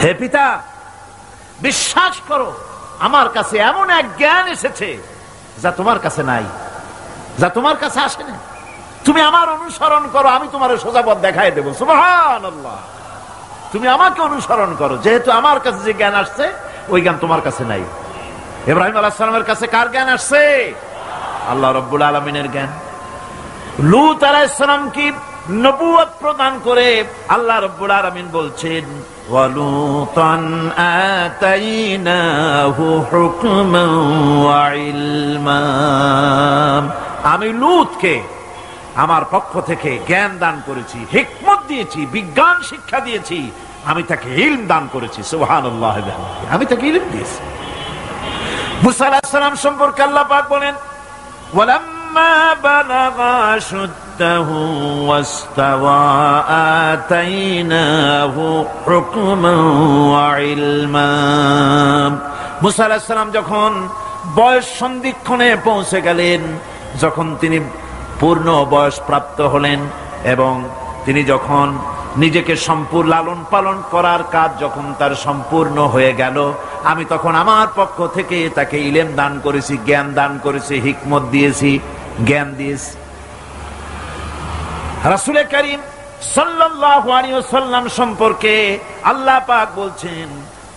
হে পিতা, বিশ্বাস করো আমার কাছে এমন এক জ্ঞান এসেছে যা তোমার কাছে নাই, যা তোমার কাছে আসে না। তুমি আমার অনুসরণ করো, আমি তোমার সোজা পথ দেখাই দেবো। সুবহানাল্লাহ। তুমি আমাকে অনুসরণ করো, যেহেতু আমার কাছে যে জ্ঞান আসছে ওই জ্ঞান তোমার কাছে নাই। ইব্রাহিম আলাইহিস সালামের কাছে কার জ্ঞান আসছে? আল্লাহ রাব্বুল আলামিনের জ্ঞান। লূত আলাইহিস সালাম কি নবুয়ত প্রদান করে আল্লাহ রাব্বুল আলামিন বলছেন, ওয়ালুতান আতাইনাহু হুকমান ওয়া ইলমা। আমি লূতকে আমার পক্ষ থেকে জ্ঞান দান করেছি, হিকমত দিয়েছি, বিজ্ঞান শিক্ষা দিয়েছি, আমি তাকে ইলম দান করেছি। সুবহানাল্লাহ। আমি তাকে ইলম দিয়েছি। মুসা আলাইহিস সালাম সম্পর্কে আল্লাহ পাক বলেন, ওয়ালাম্মা বালাগা আশুদ্দাহু ওয়াস্তাওয়া আতাইনাহু হুকমান ওয়া ইলমা। মুসা আলাইহিস সালাম যখন বয়স সন্ধিক্ষণে পৌঁছে গেলেন, যখন তিনি পূর্ণ বয়স প্রাপ্ত হলেন এবং তিনি যখন নিজেকে সম্পূর্ণ লালন পালন করার কাজ যখন তার সম্পূর্ণ হয়ে গেল, আমি তখন আমার পক্ষ থেকে তাকে ইলম দান করেছি, জ্ঞান দান করেছি, হিকমত দিয়েছি, জ্ঞান দিয়েছি। রাসূল করিম সাল্লাল্লাহু আলাইহি ওয়াসাল্লাম সম্পর্কে আল্লাহ পাক বলছেন,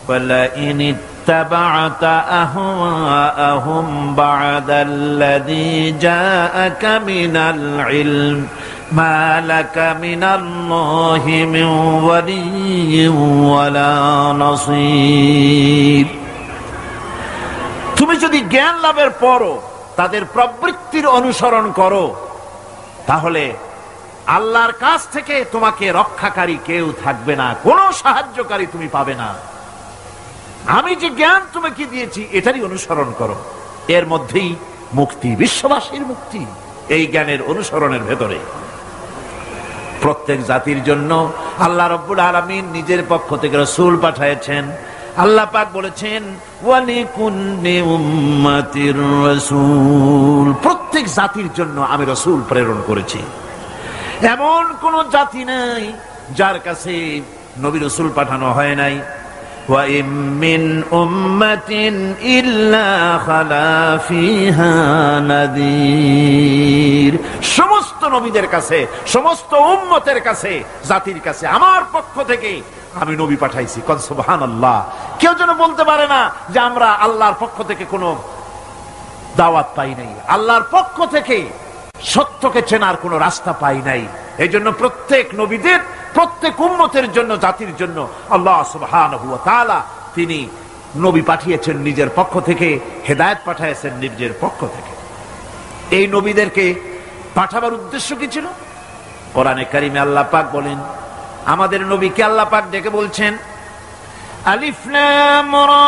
ওয়ালা ইন ইত্তাবা'তা আহওয়াআহুম বা'দাল্লাযী জাআকা মিনাল ইলম মা লাকা মিনাল্লাহি মিন ওয়ালিয়্যিন ওয়ালা নাসীর। তুমি যদি জ্ঞান লাভের পরও তাদের প্রবৃত্তির অনুসরণ করো, তাহলে আল্লাহর কাছ থেকে তোমাকে রক্ষাকারী কেউ থাকবে না, কোনো সাহায্যকারী তুমি পাবে না। আমি যে জ্ঞান তোমাকে দিয়েছি এটারই অনুসরণ করো, এর মধ্যেই মুক্তি, বিশ্ববাসীর মুক্তি এই জ্ঞানের অনুসরণের ভেতরে। প্রত্যেক জাতির জন্য আল্লাহ রাব্বুল আলামিন নিজের পক্ষ থেকে রাসূল পাঠিয়েছেন। আল্লাহ পাক বলেছেন, ওয়ালিকুল্লি উম্মাতির রাসূল। প্রত্যেক জাতির জন্য আমি রাসূল প্রেরণ করেছি। এমন কোন জাতি নাই যার কাছে নবী রাসূল পাঠানো হয় নাই। ওয়া ইম মিন উম্মাতিন ইল্লা খালা ফিহা নাযীর। সমস্ত নবীদের কাছে, সমস্ত উম্মতের কাছে, জাতির কাছে আমার পক্ষ থেকে আমি নবী পাঠাইছি। কোন সুবহানাল্লাহ। কেউ যেন বলতে পারে না যে আমরা আল্লাহর পক্ষ থেকে কোনো দাওয়াত পাই নাই, আল্লাহর পক্ষ থেকে সত্যকে চেনার কোনো রাস্তা পাই নাই। এই জন্য প্রত্যেক নবীদের, প্রত্যেক উম্মতের জন্য, জাতির জন্য আল্লাহ সুবহানাহু ওয়া তাআলা তিনি নবী পাঠিয়েছেন নিজের পক্ষ থেকে, হেদায়েত পাঠিয়েছেন নিজের পক্ষ থেকে। এই নবীদেরকে পাঠাবার উদ্দেশ্য কি ছিল? কোরআনে কারিমে আল্লাহ পাক বলেন, আমাদের নবীকে আল্লাহ পাক ডেকে বলছেন, আলিফ লাম রা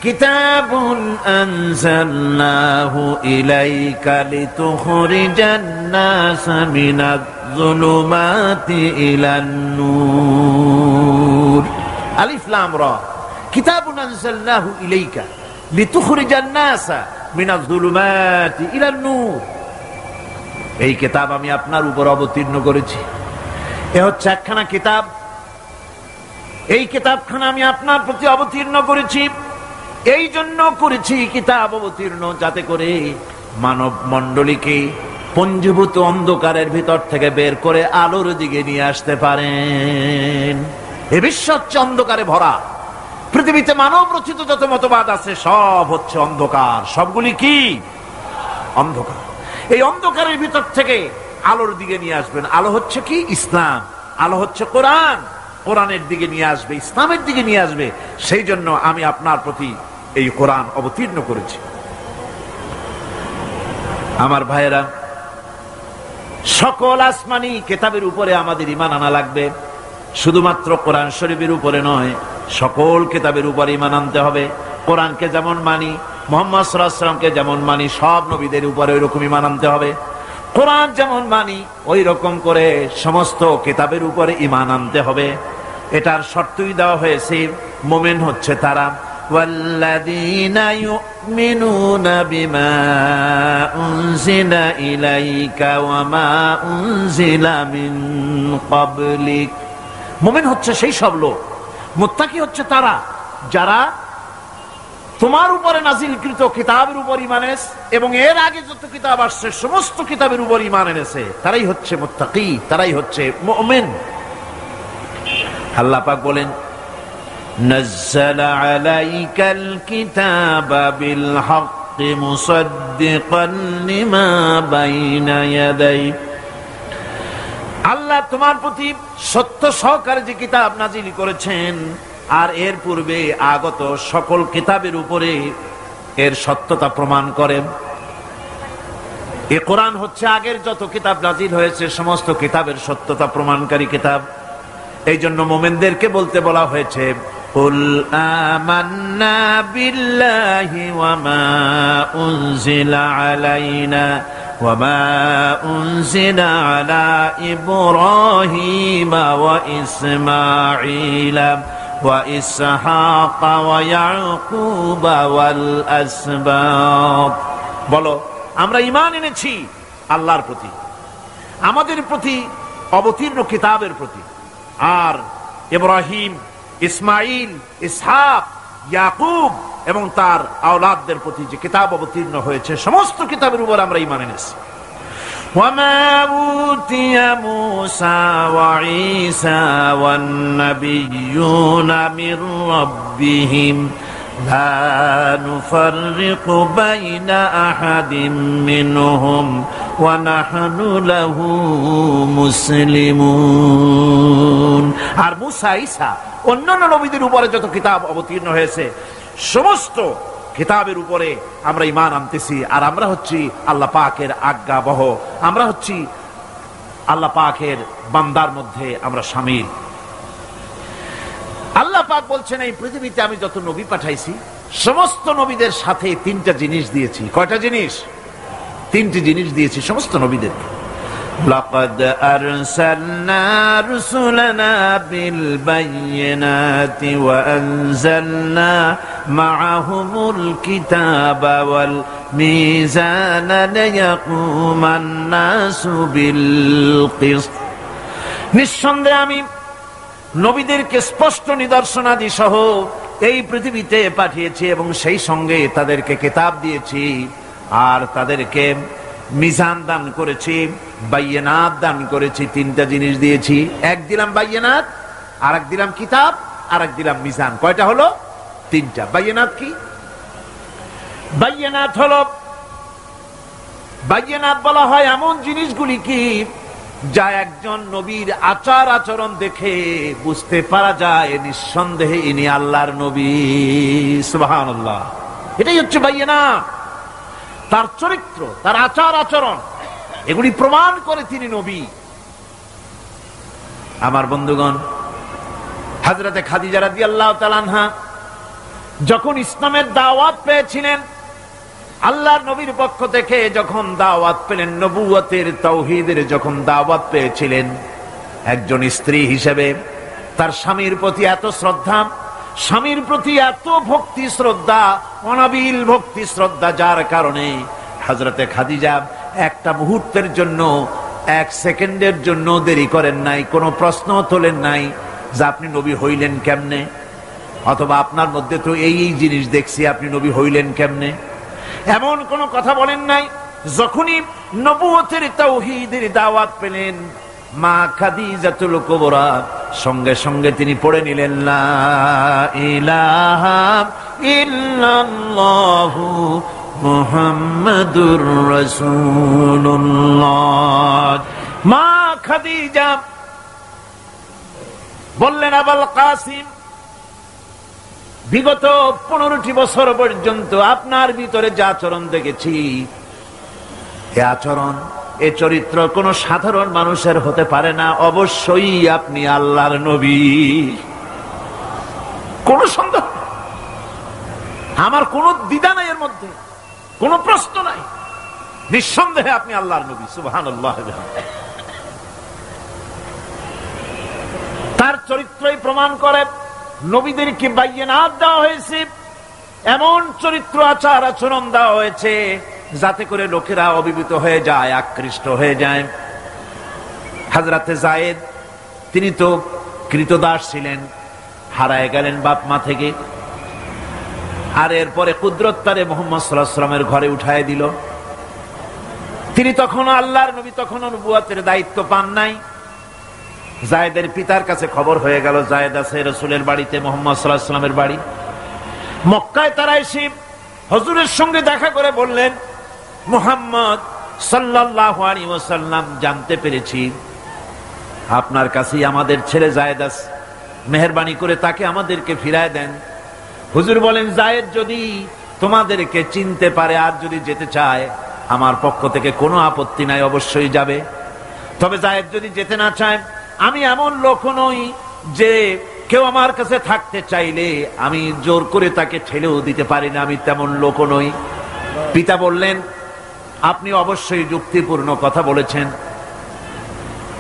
কিতাবুন আনজালনাহু ইলাইকা লিতুখরিজান নাসা মিনাজ যুলুমাতি ইলান নূর। আলিফ লাম রা কিতাবুন আনজালনাহু ইলাইকা লিতুখরিজান নাসা মিনাজ যুলুমাতি ইলান নূর। এই কিতাব আমি আপনার উপর অবতীর্ণ করেছি। এ হচ্ছে একখানা কিতাব। এই কিতাবখানা আমি আপনার প্রতি অবতীর্ণ করেছি। এই জন্য করেছি কিতাব অবতীর্ণ, যাতে করে মানব মণ্ডলীকে পঞ্জীভূত অন্ধকারের ভিতর থেকে বের করে আলোর দিকে নিয়ে আসতে পারেন। এ বিশ্ব হচ্ছে অন্ধকারে ভরা। পৃথিবীতে মানব রচিত যত মতবাদ আছে সব হচ্ছে অন্ধকার। সবগুলি কি? অন্ধকার। এই অন্ধকারের ভিতর থেকে আলোর দিকে নিয়ে আসবেন। আলো হচ্ছে কি? ইসলাম। আলো হচ্ছে কোরআন। কোরআনের দিকে নিয়ে আসবে, ইসলামের দিকে নিয়ে আসবে। সেই জন্য আমি আপনার প্রতি এই কোরআন অবতীর্ণ করেছি। আমার ভাইয়েরা, সকল আসমানি কিতাবের উপরে আমাদের ঈমান আনা লাগবে। শুধুমাত্র কোরআন শরীফের উপরে নয়, সকল কিতাবের উপরে ঈমান আনতে হবে। কোরআনকে যেমন মানি, মুহাম্মদ সাল্লাল্লাহু আলাইহি ওয়াসাল্লামকে যেমন মানি, সব নবীদের উপরে ওই রকম ঈমান আনতে হবে। কোরআন যেমন মানি ওই রকম করে সমস্ত কিতাবের উপরে ঈমান আনতে হবে। এটার শর্তই দেওয়া হয়েছে, মুমিন হচ্ছে তারা, ওয়াল্লাযীনা ইউমিনুনা বিমা উনজিলা ইলাইকা ওয়া মা উনজিলা মিন ক্বাবলিক। মুমিন হচ্ছে সেই সব লোক মুত্তাকি হচ্ছে তারা যারা তোমার উপরে নাজিলকৃত কিতাবের উপর ঈমান এনেছে এবং এর আগে যত কিতাব আসছে সমস্ত কিতাবের উপর ঈমান এনেছে, তারাই হচ্ছে মুত্তাকি, তারাই হচ্ছে মুমিন। আল্লাহ পাক বলেন, নাযালা আলাইকাল কিতাবা বিল হাক্কি মুসাদ্দিকান লিমা বাইনা ইয়াদাই। আল্লাহ তোমার প্রতি সত্য সহকারে যে কিতাব নাজিল করেছেন আর এর পূর্বে আগত সকল কিতাবের উপরে এর সত্যতা প্রমাণ করেন। এ কোরআন হচ্ছে আগের যত কিতাব নাজিল হয়েছে সমস্ত কিতাবের সত্যতা প্রমাণকারী কিতাব। এই জন্য মুমিনদেরকে বলতে বলা হয়েছে, কুল আমান্না বিল্লাহি ওয়া মা উনজিলা আলাইনা ওয়া মা উনজিলা আলা ইব্রাহিম ওয়া ইসমাঈলা ওয়া ইসহাক ওয়া ইয়াকুব ওয়াল আসবাত। বলো, আমরা ঈমান এনেছি আল্লাহর প্রতি, আমাদের প্রতি অবতীর্ণ কিতাবের প্রতি, আর ইব্রাহিম, ইসমাইল, ইসহাক, ইয়াকুব এবং তার আওলাদদের প্রতি যে কিতাব অবতীর্ণ হয়েছে সমস্ত কিতাবের উপর আমরা ঈমান এনেছি। ওয়ামা উতিয়া মূসা ওয়া ঈসা ওয়ান নাবিয়্যুনা মির রাব্বিহিম লা নুফাররিকু বাইনা আহাদিম মিনহুম ওয়া নাহনু লাহু মুসলিমুন। আর মূসা, ঈসা, অন্যান্য নবীদের উপরে যত কিতাব অবতীর্ণ হয়েছে সমস্ত কিতাবের উপরে আমরা ঈমান আনতেছি। আর আমরা হচ্ছি আল্লাহ পাকের আজ্ঞাবহ, আমরা হচ্ছি আল্লাহ পাকের বান্দার মধ্যে আমরা শামিল। আল্লাহ পাক বলছেন, এই পৃথিবীতে আমি যত নবী পাঠাইছি সমস্ত নবীদের সাথে তিনটা জিনিস দিয়েছি। কয়টা জিনিস? তিনটি জিনিস দিয়েছি সমস্ত নবীদেরকে। লাকাদ আরসালনা রুসুলানা বিল বায়িনাতি ওয়া আনজালনা মাআহুমুল কিতাবা ওয়াল মিজানা লিয়াকুমান নাসু বিল কিসত। নিঃসন্দেহে আমি নবীদেরকে স্পষ্ট নিদর্শনাদি সহ এই পৃথিবীতে পাঠিয়েছি এবং সেই সঙ্গে তাদেরকে কিতাব দিয়েছি আর তাদেরকে মিজান দান করেছি, বাইয়িনাত দান করেছি। তিনটা জিনিস দিয়েছি, এক দিলাম বাইয়িনাত, আর এক দিলাম কিতাব, আর এক দিলাম মিজান। কয়টা হলো? তিনটা। বাইয়িনাত কি? বাইয়িনাত হলো, বাইয়িনাত বলা হয় এমন জিনিসগুলি কি যা একজন নবীর আচার আচরণ দেখে বুঝতে পারা যায় নিঃসন্দেহে ইনি আল্লাহর নবী। সুবহানাল্লাহ। এটাই হচ্ছে বাইয়িনাত। তার চরিত্র, তার আচার আচরণ এগুলি প্রমাণ করে তিনি নবী। আমার বন্ধুগণ, হযরতে খাদিজা রাদিয়াল্লাহু তাআলা আনহা যখন ইসলামের দাওয়াত পেয়েছিলেন, আল্লাহর নবীর পক্ষ থেকে যখন দাওয়াত পেলেন, নবুয়তের তাওহীদের যখন দাওয়াত পেয়েছিলেন, একজন স্ত্রী হিসেবে তার স্বামীর প্রতি এত শ্রদ্ধা, স্বামীর প্রতি এত ভক্তি শ্রদ্ধা, অনাবিল ভক্তি শ্রদ্ধা, যার কারণে হযরতে খাদিজা একটা মুহূর্তের জন্য, এক সেকেন্ডের জন্য দেরি করেন নাই, কোনো প্রশ্ন তোলেন নাই যে আপনি নবী হইলেন কেমনে, অথবা আপনার মধ্যে তো এই জিনিস দেখছি, আপনি নবী হইলেন কেমনে, এমন কোনো কথা বলেন নাই। যখনই নবুয়তের তাওহীদের দাওয়াত পেলেন, মা খাদিজাতুল কুবরা সঙ্গে সঙ্গে তিনি পড়ে নিলেন, লা ইলাহা ইল্লাল্লাহু মুহাম্মাদুর রাসূলুল্লাহ। মা খাদিজা বললেন, আবুল কাসিম, বিগত 15টি বছর পর্যন্ত আপনার ভিতরে যে আচরণ দেখেছি, এ আচরণ, এ চরিত্র কোন সাধারণ মানুষের হতে পারে না, অবশ্যই আপনি আল্লাহর নবী, কোন সন্দেহ, আমার কোন দ্বিধা নাই, এর মধ্যে কোন প্রশ্ন নাই, নিঃসন্দেহে আপনি আল্লাহর নবী। সুবহানাল্লাহ। তার চরিত্রই প্রমাণ করে নবীদেরকে বাইয়িনাত দেওয়া হয়েছে, এমন চরিত্র আচার আচরণ দেওয়া হয়েছে যাতে করে লোকেরা অভিভূত হয়ে যায়, আকৃষ্ট হয়ে যায়। হযরতে যায়েদ, তিনি তো কৃতদাস ছিলেন, হারায় গেলেন বাপ মা থেকে। আর এরপরে কুদরত তারে মুহাম্মদ সাল্লাল্লাহু আলাইহি ওয়াসাল্লামের ঘরে উঠায় দিল। তিনি তখন আল্লাহর নবী, তখন নবুয়তের দায়িত্ব পান নাই। যায়েদের পিতার কাছে খবর হয়ে গেল যায়েদ আছে রাসূলের বাড়িতে, মুহাম্মদ সাল্লাল্লাহু আলাইহি ওয়াসাল্লামের বাড়ি মক্কায়। তারা এসে হুজুরের সঙ্গে দেখা করে বললেন, মুহাম্মদ সাল্লাল্লাহু আলাইহি ওয়াসাল্লাম, জানতে পেরেছি আপনার কাছেই আমাদের ছেলে যায়েদ আছে, মেহেরবানি করে তাকে আমাদেরকে ফিরায় দেন। হুজুর বলেন, যায়েদ যদি তোমাদেরকে চিনতে পারে আর যদি যেতে চায়, আমার পক্ষ থেকে কোনো আপত্তি নাই, অবশ্যই যাবে। তবে যায়েদ যদি যেতে না চায়, আমি এমন লোক নই যে কেউ আমার কাছে থাকতে চাইলে আমি জোর করে তাকে ঠেলেও দিতে পারি না, আমি তেমন লোক নই। পিতা বললেন, আপনি অবশ্যই যুক্তিপূর্ণ কথা বলেছেন।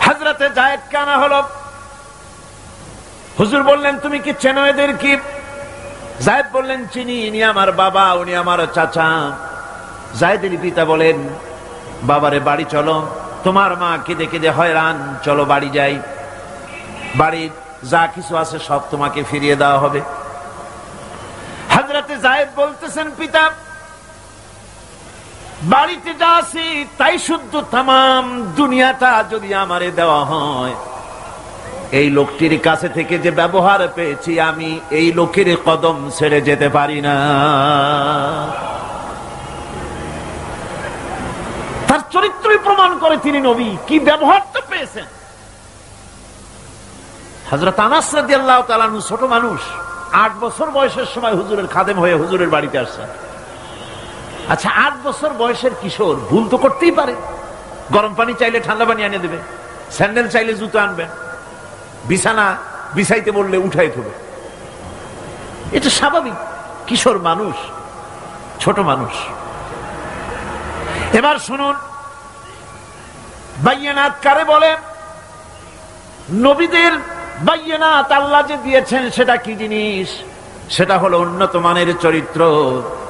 হযরতে যায়েদ কানা হলো। হুজুর বললেন, তুমি কি চেনো এদের? কি? যায়েদ বললেন, চিনি, ইনি আমার বাবা, উনি আমার চাচা। যায়েদের পিতা বলেন, বাবারে বাড়ি চলো, তোমার মা কেঁদে কেঁদে হয়রান, চলো বাড়ি যাই, বাড়ির যা কিছু আছে সব তোমাকে ফিরিয়ে দেওয়া হবে। হযরতে যায়েদ বলতেছেন, পিতা বাড়িতে যা আছে তাই শুদ্ধ, তামাম দুনিয়াটা যদি আমারে দেওয়া হয়, এই লোকটির কাছে থেকে যে ব্যবহার পেয়েছি, আমি এই লোকের কদম ছেড়ে যেতে পারি না। তার চরিত্রই প্রমাণ করে তিনি নবী, কি ব্যবহারটা পেয়েছেন। হযরত আনাস রাদিয়াল্লাহু তাআলা আনহু ছোট মানুষ, 8 বছর বয়সের সময় হুজুরের খাদেম হয়ে হুজুরের বাড়িতে আসছেন। আচ্ছা, 8 বছর বয়সের কিশোর ভুল তো করতেই পারে। গরম পানি চাইলে ঠান্ডা পানি এনে দেবে, স্যান্ডেল চাইলে জুতো আনবেন, বিছানা বিছাইতে বললে উঠাই দেবে, এটা স্বাভাবিক। কিশোর মানুষ, ছোট মানুষ। এবার শুনুন, বাইয়ানাত কারে বলে? নবীদের বাইয়ানাত আল্লাহ যে দিয়েছেন সেটা কি জিনিস? সেটা হলো উন্নত মানের চরিত্র,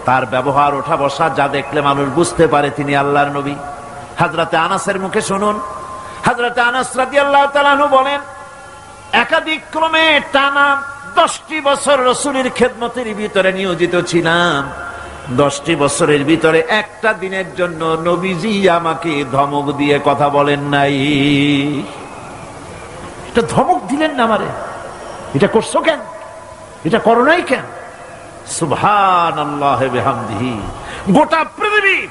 তার ব্যবহার, ওঠা বসা, যা দেখলে মানুষ বুঝতে পারে তিনি আল্লাহর নবী। হযরতে আনাসের মুখে শুনুন। হযরতে আনাস রাদিয়াল্লাহু তাআলা আনহু বলেন, একাধিক ক্রমে টানা 10টি বছর রাসূলের খেদমতের ভিতরে নিয়োজিত ছিলাম। 10টি বছরের ভিতরে একটা দিনের জন্য নবীজি আমাকে ধমক দিয়ে কথা বলেন নাই। এটা ধমক দিলেন না আমারে, এটা করছো কেন, এটা করো নাই কেন? সুবহানাল্লাহি বিহামদিহি। গোটা পৃথিবীর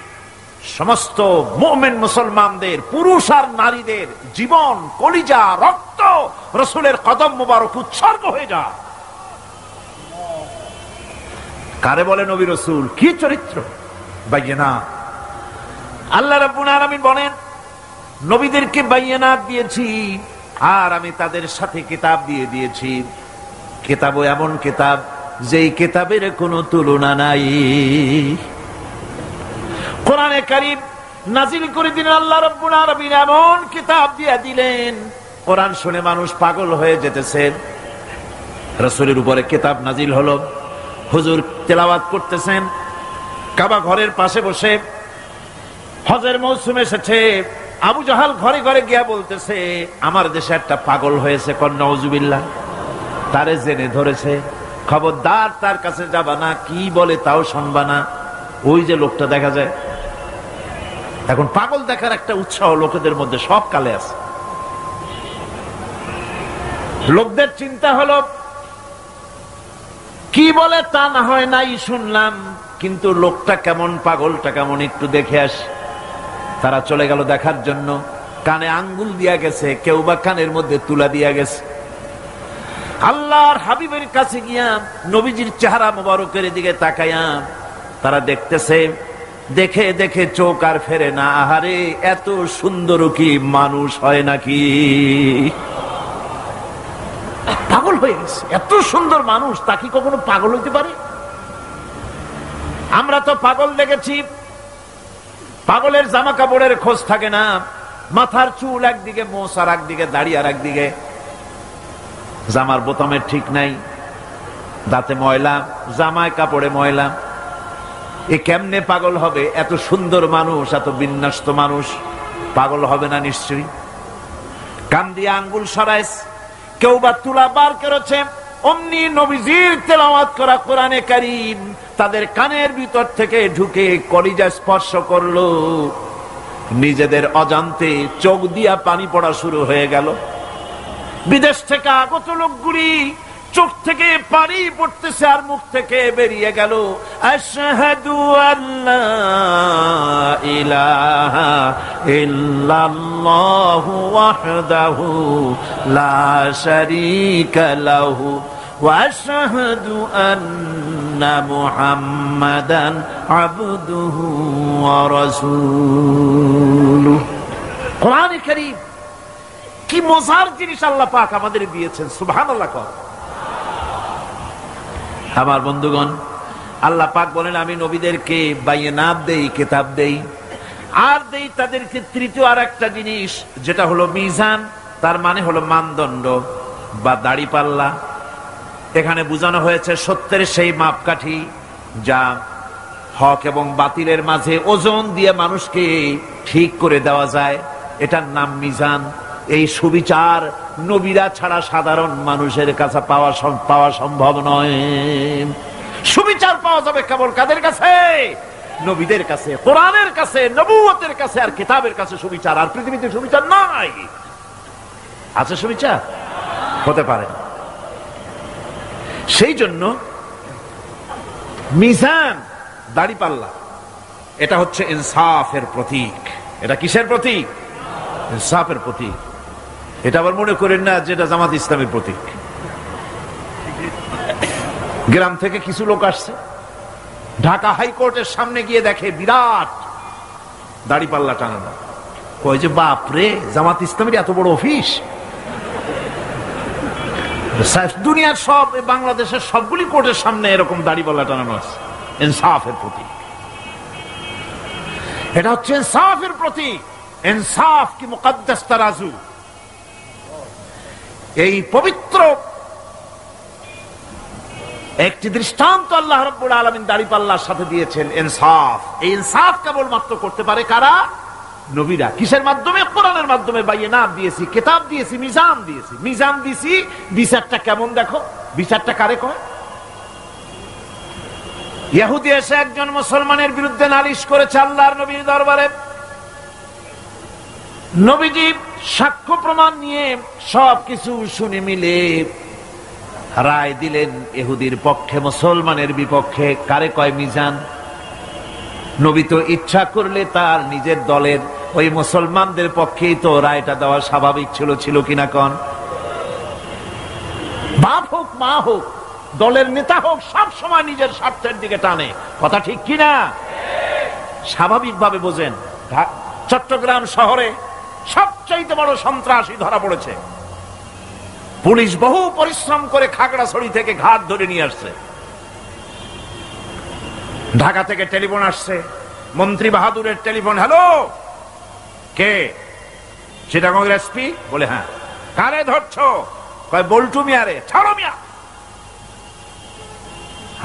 সমস্ত মুমিন মুসলমানদের, পুরুষ আর নারীদের জীবন, কলিজা, রক্ত রাসূলের কদম মোবারক উৎসর্গ হয়ে যায়। কারে বলে নবী রাসূল? কি চরিত্র! বাইয়ানাত। আল্লাহ রাব্বুল আলামিন বলেন, নবীদেরকে বাইয়ানাত দিয়েছি আর আমি তাদের সাথে কিতাব দিয়ে দিয়েছি। কিতাবও এমন কিতাব যেই কিতাবের কোনো তুলনা নাই। কোরআনে কারীম নাজিল করে দিলেন আল্লাহ রাব্বুল আলামিন, এমন কিতাব দিয়ে দিলেন, কোরআন শুনে মানুষ পাগল হয়ে যেতেছে। রাসূলের উপরে কিতাব নাজিল হলো, হুজুর তেলাওয়াত করতেছেন কাবা ঘরের পাশে বসে। হজের মৌসুম এসেছে, আবু জাহাল ঘরে ঘরে গিয়া বলতেছে, আমার দেশে একটা পাগল হয়েছে, নাউজুবিল্লাহ, তারে জেনে ধরেছে, খবরদার তার কাছে যাবা না, কি বলে তাও শুনবা না। ওই যে লোকটা দেখা যায় এখন, পাগল দেখার একটা উৎসাহ লোকেদের মধ্যে সব কালে আছে। লোকদের চিন্তা হলো, কি বলে তা না হয় নাই শুনলাম, কিন্তু লোকটা কেমন, পাগলটা কেমন, একটু দেখে আসি। তারা চলে গেল দেখার জন্য। কানে আঙ্গুল দিয়া গেছে, কেউ বা কানের মধ্যে তুলা দিয়া গেছে। আল্লাহর হাবিবের কাছে গিয়া নবীজির চেহারা মোবারকের দিকে তাকাইয়া তারা দেখতেছে, দেখে দেখে চোখ আর ফেরে না। আহারে, এত সুন্দর কি মানুষ হয় নাকি? পাগল হয়ে গেছে, এত সুন্দর মানুষ, তা কি কখনো পাগল হইতে পারে? আমরা তো পাগল দেখেছি, পাগলের জামা কাপড়ের খোঁজ থাকে না, মাথার চুল একদিকে, মোছ আর একদিকে, দাড়ি আর একদিকে, জামার বোতামের ঠিক নাই, দাঁতে ময়লা, জামায় কাপড়ে ময়লা। এ কেমনে পাগল হবে? এত সুন্দর মানুষ, এত বিন্যস্ত মানুষ, পাগল হবে না নিশ্চয়ই। কান দিয়ে আঙ্গুল সরাইস, কেউ বা তুলা বার করেছে, অমনি নবীজির তেলাওয়াত করা কোরআনে কারীম তাদের কানের ভিতর থেকে ঢুকে কলিজা স্পর্শ করলো। নিজেদের অজান্তে চোখ দিয়া পানি পড়া শুরু হয়ে গেল। বিদেশ থেকে আগত লোকগুলি চোখ থেকে পানি পড়তেছে আর মুখ থেকে বেরিয়ে গেল আশহাদু আল্লা ইলাহা ইল্লাল্লাহু ওয়াহদাহু লা শারীকা লাহু ওয়া আশহাদু আন্না মুহাম্মাদান আবদুহু ওয়া রাসূলুহু। কোরআনে কারীম কি মজার জিনিস আল্লাহ পাক আমাদের দিয়েছেন, সুবহানাল্লাহ। আমার বন্ধুগণ, আল্লাহ পাক বলেন আমি নবীদেরকে বায়নাত দেই, কিতাব দেই, আর দেই তাদেরকে তৃতীয় আর একটা জিনিস, যেটা হলো মিজান। তার মানে হলো মানদণ্ড বা দাড়িপাল্লা। এখানে বোঝানো হয়েছে সত্যের সেই মাপকাঠি যা হক এবং বাতিলের মাঝে ওজন দিয়ে মানুষকে ঠিক করে দেওয়া যায়, এটার নাম মিজান। এই সুবিচার নবীরা ছাড়া সাধারণ মানুষের কাছে পাওয়া সম্ভব নয়। সুবিচার পাওয়া যাবে কেবল কাদের কাছে? নবীদের কাছে, কোরআনের কাছে, নবুয়তের কাছে আর কিতাবের কাছে সুবিচার। আর পৃথিবীতে সুবিচার নাই। আছে সুবিচার? হতে পারে। সেই জন্য মিজান, দাড়িপাল্লা, এটা হচ্ছে ইনসাফের প্রতীক। এটা কিসের প্রতীক? ইনসাফের প্রতীক। এটা আবার মনে করেন না যেটা জামাত ইসলামের প্রতীক। গ্রাম থেকে কিছু লোক আসছে, ঢাকা হাইকোর্টের সামনে গিয়ে দেখে বিরাট দাড়িপাল্লা টানানো। কয় যে বাপরে, জামাত ইসলামের এত বড় অফিস! দুনিয়ার সব, বাংলাদেশের সবগুলি কোর্টের সামনে এরকম দাড়িপাল্লা টানানো আছে। ইনসাফের প্রতীক। এটা হচ্ছে ইনসাফের প্রতীক। ইনসাফ কি মুকদ্দাস তারাজু। এই পবিত্র একটি দৃষ্টান্ত আল্লাহ রাব্বুল আলামিন দাড়িপাল্লার সাথে দিয়েছেন, ইনসাফ। এই ইনসাফ কেবলমাত্র করতে পারে কারা? নবীরা। কিসের মাধ্যমে? কোরআনের মাধ্যমে। বায়নাত দিয়েছি, কিতাব দিয়েছি, মিজান দিয়েছি। মিজান দিয়েছি, বিচারটা কেমন দেখো। বিচারটা কারে কয়? ইহুদি এসে একজন মুসলমানের বিরুদ্ধে নালিশ করেছে আল্লাহর নবীর দরবারে। নবীজি সাক্ষ্য প্রমাণ নিয়ে সবকিছু শুনে মিলে রায় দিলেন ইহুদির পক্ষে, মুসলমানের বিপক্ষে। কারে কয় মিজান? নবী তো ইচ্ছা করলে তার নিজের দলের ওই মুসলমানদের পক্ষেই তো রায়টা দেওয়া স্বাভাবিক ছিল। ছিল কিনা কন? বাপ হোক, মা হোক, দলের নেতা হোক, সব সময় নিজের স্বার্থের দিকে টানে। কথা ঠিক কিনা? স্বাভাবিকভাবে বোঝেন। চট্টগ্রাম শহরে সবচাইতে বড় সন্ত্রাসী ধরা পড়েছে। পুলিশ বহু পরিশ্রম করে খাগড়াছড়ি থেকে ঘাট ধরে নিয়ে আসছে। ঢাকা থেকে টেলিফোন আসছে, মন্ত্রী বাহাদুরের টেলিফোন। হ্যালো, কে? চিটাগংয়ের এসপি? বলে হ্যাঁ। কারে ধরছো? কয় বল্টু মিয়ারে। ছাড়ো মিয়া,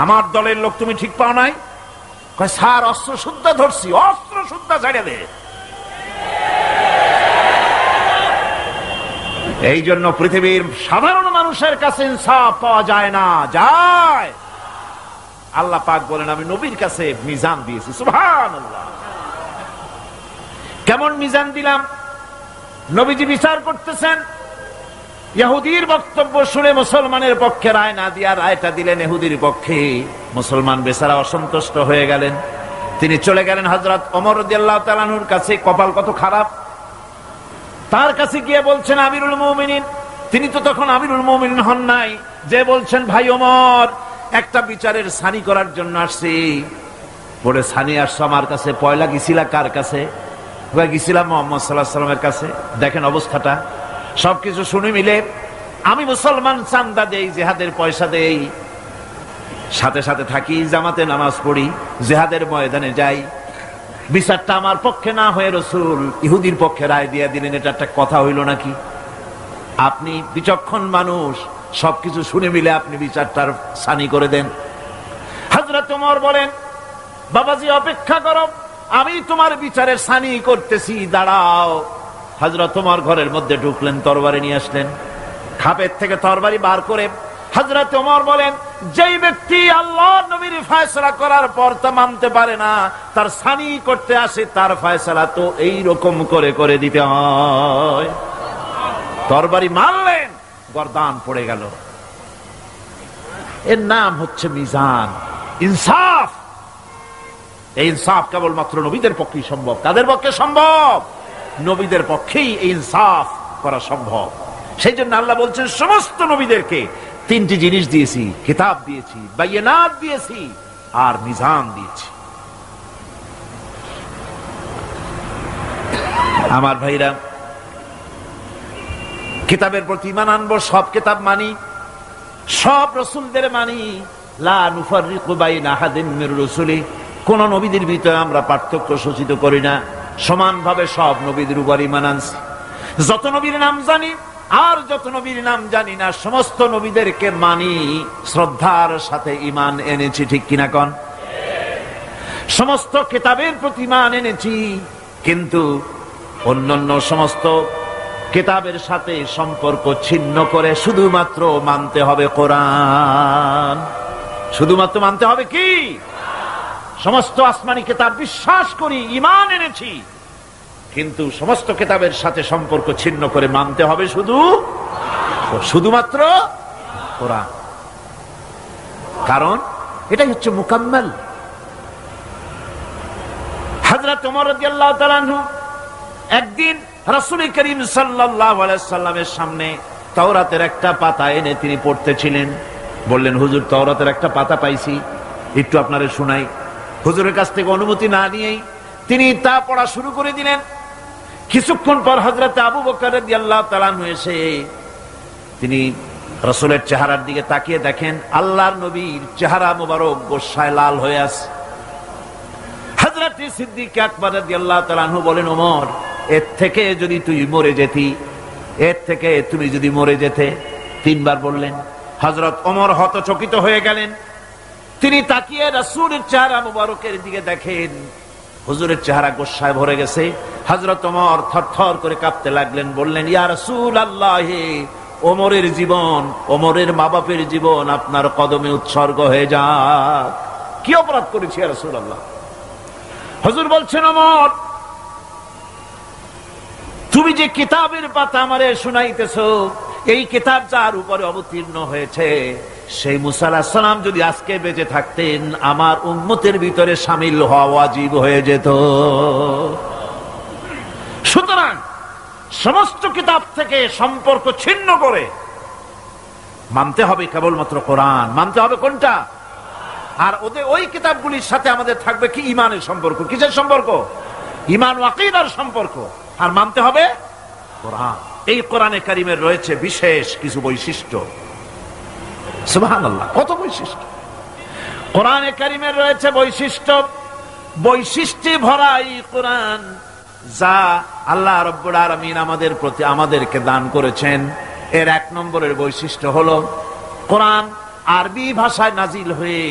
আমার দলের লোক তুমি ঠিক পাও নাই? কয় স্যার অস্ত্র শুদ্ধা ধরছি। অস্ত্র শুদ্ধা ছেড়ে দে। এই জন্য পৃথিবীর সাধারণ মানুষের কাছে ইনসাফ পাওয়া যায় না। যায়। আল্লাহ পাক বলেন আমি নবীর কাছে মিজান দিয়েছি। সুবহানাল্লাহ। কেমন মিজান দিলাম? নবীজি বিচার করতেছেন, ইহুদির বক্তব্য শুনে মুসলমানের পক্ষে রায় না দিয়া রায়টা দিলেন ইহুদির পক্ষে। মুসলমান বেচারা অসন্তুষ্ট হয়ে গেলেন। তিনি চলে গেলেন হযরত ওমর রাদিয়াল্লাহু তাআলা আনহুর কাছে। কপাল কত খারাপ! তার কাছে গিয়ে বলছেন আমিরুল মুমিনিন। তিনি তো তখন আমিরুল মুমিনিন হন নাই। যে বলছেন ভাই ওমর, একটা বিচারের সানি করার জন্য আসছি। বলে সানি আসছো আমার কাছে? পয়লা গেছিলা কার কাছে? গেছিলাম মুহাম্মদ সাল্লাল্লাহু আলাইহি ওয়াসাল্লামের কাছে। দেখেন অবস্থাটা। সবকিছু শুনে মিলে আমি মুসলমান, চান্দা দেই, জিহাদের পয়সা দেই, সাথে সাথে থাকি, জামাতে নামাজ পড়ি, জিহাদের ময়দানে যাই। বিচারটা আমার পক্ষে না হয়ে রাসূল ইহুদির পক্ষে রায় দিয়ে দিলেন। এটা একটা কথা হইল নাকি? আপনি বিচক্ষণ মানুষ, সবকিছু শুনে মিলে আপনি বিচারটার সানি করে দেন। হযরত ওমর বলেন বাবাজি অপেক্ষা করো, আমি তোমার বিচারের সানি করতেছি, দাঁড়াও। হযরত ওমর ঘরের মধ্যে ঢুকলেন, তরবারি নিয়ে আসলেন। খাপের থেকে তরবারি বার করে হযরত ওমর বলেন, যেই ব্যক্তি আল্লাহর নবীর ফয়সালা করার পর তা মানতে পারে না, তার সানি করতে আসে, তার ফয়সালা তো এই রকম করে করে দিতে হয়। তরবারি মারলেন, গর্দান পড়ে গেল। এর নাম হচ্ছে মিজান, ইনসাফ। এই ইনসাফ কেবলমাত্র নবীদের পক্ষেই সম্ভব। কাদের পক্ষে সম্ভব? নবীদের পক্ষেই এই ইনসাফ করা সম্ভব। সেই জন্য আল্লাহ বলছেন, সমস্ত নবীদেরকে তিনটি জিনিস দিয়েছি, কিতাব দিয়েছি, বায়িনাত দিয়েছি, আর মিজান দিয়েছি। আমার ভাইরা, কিতাবের প্রতি ঈমান আনবো, সব কিতাব মানি, সব রাসূলদের মানি। লা নুফাররিকু বাইনা আহাদিন মির রাসূলি, কোন নবীদের ভিতরে আমরা পার্থক্য সূচিত করি না, সমানভাবে সব নবীদের উপর ঈমান আনছি। যত নবীর নাম জানি আর যত নবীর নাম জানি না, সমস্ত নবীদেরকে মানি, শ্রদ্ধার সাথে ঈমান এনেছি। ঠিক কিনা কোন? সমস্ত কিতাবের প্রতি ঈমান এনেছি, কিন্তু অন্যান্য সমস্ত কিতাবের সাথে সম্পর্ক ছিন্ন করে শুধুমাত্র মানতে হবে কোরআন। শুধুমাত্র মানতে হবে কি? সমস্ত আসমানি কিতাব বিশ্বাস করি, ঈমান এনেছি, কিন্তু সমস্ত কিতাবের সাথে সম্পর্ক ছিন্ন করে মানতে হবে শুধুমাত্র কোরআন। কারণ এটাই হচ্ছে মুকাম্মাল। হযরত ওমর রাদিয়াল্লাহু তাআলা আনহু একদিন রাসূল করিম সাল্লাল্লাহু আলাইহি সাল্লামের সামনে তাওরাতের একটা পাতা এনে তিনি পড়তেছিলেন। বললেন, হুজুর, তাওরাতের একটা পাতা পাইছি, একটু আপনারে শোনাই। হুজুরের কাছ থেকে অনুমতি না নিয়েই তিনি তা পড়া শুরু করে দিলেন। কিছুক্ষণ পর হযরত আবু বকর রাদিয়াল্লাহু তাআলা আনহু এসে তিনি রাসূলের চেহারার দিকে তাকিয়ে দেখেন, আল্লাহর নবীর চেহারা মোবারক গোসায় লাল হয়ে আছে। হযরত সিদ্দিক আকবর রাদিয়াল্লাহু তাআলা আনহু বলেন, ওমর, এর থেকে যদি তুই মরে যেতি, এর থেকে তুমি যদি মরে যেতে। তিনবার বললেন। হযরত ওমর হতচকিত হয়ে গেলেন। তিনি তাকিয়ে রাসূলের চেহারা মোবারকের দিকে দেখেন, হুজুরের চেহারা গোসায় ভরে গেছে। হযরত ওমর থরথর করে কাঁপতে লাগলেন। বললেন, ইয়া রাসূলুল্লাহ, ওমরের জীবন, ওমরের মা বাপের জীবন আপনার কদমে উৎসর্গ হয়ে যাক। কি অপরাধ করেছি ইয়া রাসূলুল্লাহ? হুজুর বলছেন, ওমর, তুমি যে কিতাবের পাতা আমারে শুনাইতেছো, এই কিতাব যার উপরে অবতীর্ণ হয়েছে, সেই মুসা আলাইহিস সালাম যদি আজকে বেঁচে থাকতেন, আমার উম্মতের ভিতরে শামিল হওয়া ওয়াজিব হয়ে যেত। সুতরাং সমস্ত কিতাব থেকে সম্পর্ক ছিন্ন করে মানতে হবে কেবলমাত্র কোরআন। মানতে হবে কোনটা? আর ওই কিতাবগুলির সাথে আমাদের থাকবে কি? ঈমানের সম্পর্ক। কিসের সম্পর্ক? ঈমান ও আকীদার সম্পর্ক। আর মানতে হবে কোরআন। এই কোরআনে কারিমের রয়েছে বিশেষ কিছু বৈশিষ্ট্য। সুবহানাল্লাহ, কত বৈশিষ্ট্য! কোরআনে কারিমের রয়েছে বৈশিষ্ট্যে ভরা এই কোরআন, যা আল্লাহ রাব্বুল আলামিন আমাদেরকে দান করেছেন। এর এক নম্বরের বৈশিষ্ট্য হলো, কোরআন আরবি ভাষায় নাজিল হয়ে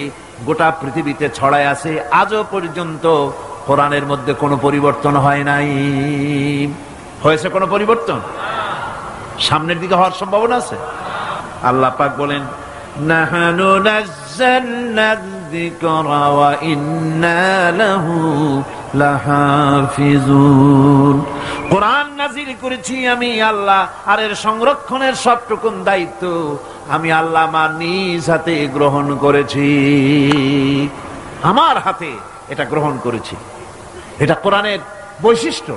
গোটা পৃথিবীতে ছড়ায় আছে। আজও পর্যন্ত কোরআনের মধ্যে কোনো পরিবর্তন হয় নাই। হয়েছে কোনো পরিবর্তন? সামনের দিকে হওয়ার সম্ভাবনা আছে। আল্লাহ পাক বলেন, নাহনু নাযালনা যিকরা ওয়া ইন্না লাহু লাহাফিজুন। কোরআন নাযিল করেছি আমি আল্লাহ, আর এর সংরক্ষণের সবটুকুন দায়িত্ব আমি আল্লাহ আমার নিজ হাতে গ্রহণ করেছি। আমার হাতে এটা গ্রহণ করেছি। এটা কোরআনের বৈশিষ্ট্য।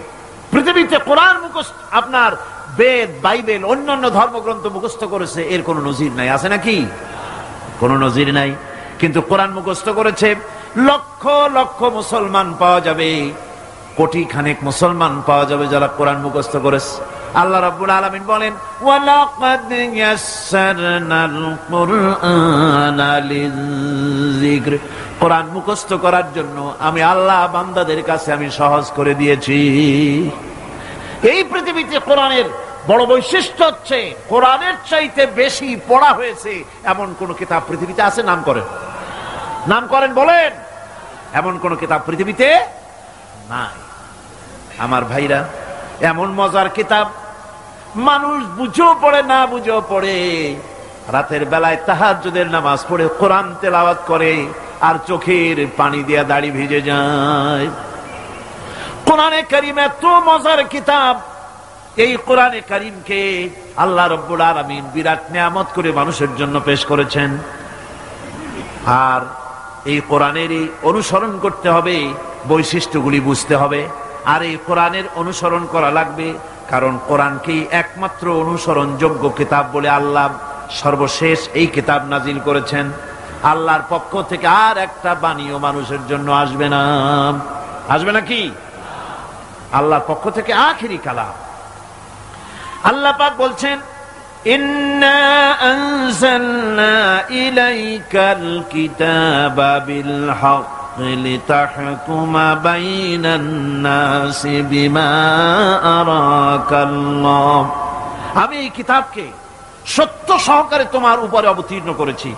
পৃথিবীতে কোরআন মুখস্থ, আপনার বেদ, বাইবেল, অন্যান্য ধর্মগ্রন্থ মুখস্থ করেছে, এর কোনো নজির নাই। আছে নাকি? কোনো নজির নাই। কিন্তু কোরআন মুখস্থ করেছে লক্ষ লক্ষ মুসলমান পাওয়া যাবে, কোটি খানেক মুসলমান পাওয়া যাবে যারা কোরআন মুখস্থ করেছে। আল্লাহ রাব্বুল আলামিন বলেন, ওয়ালাকাদ ইয়াসসারনাল কুরআনা লিযিকর। কোরআন মুখস্থ করার জন্য আমি আল্লাহ বান্দাদের কাছে আমি সহজ করে দিয়েছি। এই পৃথিবীতে কোরআনের বড় বৈশিষ্ট্য হচ্ছে, কোরআনের চাইতে বেশি পড়া হয়েছে এমন কোন কিতাব পৃথিবীতে আছে? নাম করেন, নাম করেন, বলেন। এমন কোন কিতাব পৃথিবীতে নাই। আমার ভাইরা, এমন মজার কিতাব, মানুষ বুঝেও পড়ে না বুঝেও পড়ে। রাতের বেলায় তাহাজ্জুদের নামাজ পড়ে কোরআন তেলাওয়াত করে, আর চোখের পানি দিয়ে দাড়ি ভিজে যায়। কোরআনে কারীম এত মজার কিতাব, এই কোরআনে কারীমকে আল্লাহ রাব্বুল আলামিন বিরাট নিয়ামত করে মানুষের জন্য পেশ করেছেন। আর এই কোরআনেরই অনুসরণ করতে হবে, বৈশিষ্ট্যগুলি বুঝতে হবে। আর এই কোরআনের অনুসরণ করা লাগবে, কারণ কোরআনকেই একমাত্র অনুসরণযোগ্য কিতাব বলে আল্লাহ সর্বশেষ এই কিতাব নাজিল করেছেন। আল্লাহর পক্ষ থেকে আর একটা বাণীও মানুষের জন্য আসবে না। আসবে না কি? আল্লাহর পক্ষ থেকে আখিরি কালাম। আল্লাহ পাক বলছেন, ইন্না আনজালনা ইলাইকাল কিতাবা বিল হক লিতাহকুমা বাইনান নাসি বিমা আরাকাল্লাহ। আমি এই কিতাবকে সত্য সহকারে তোমার উপরে অবতীর্ণ করেছি,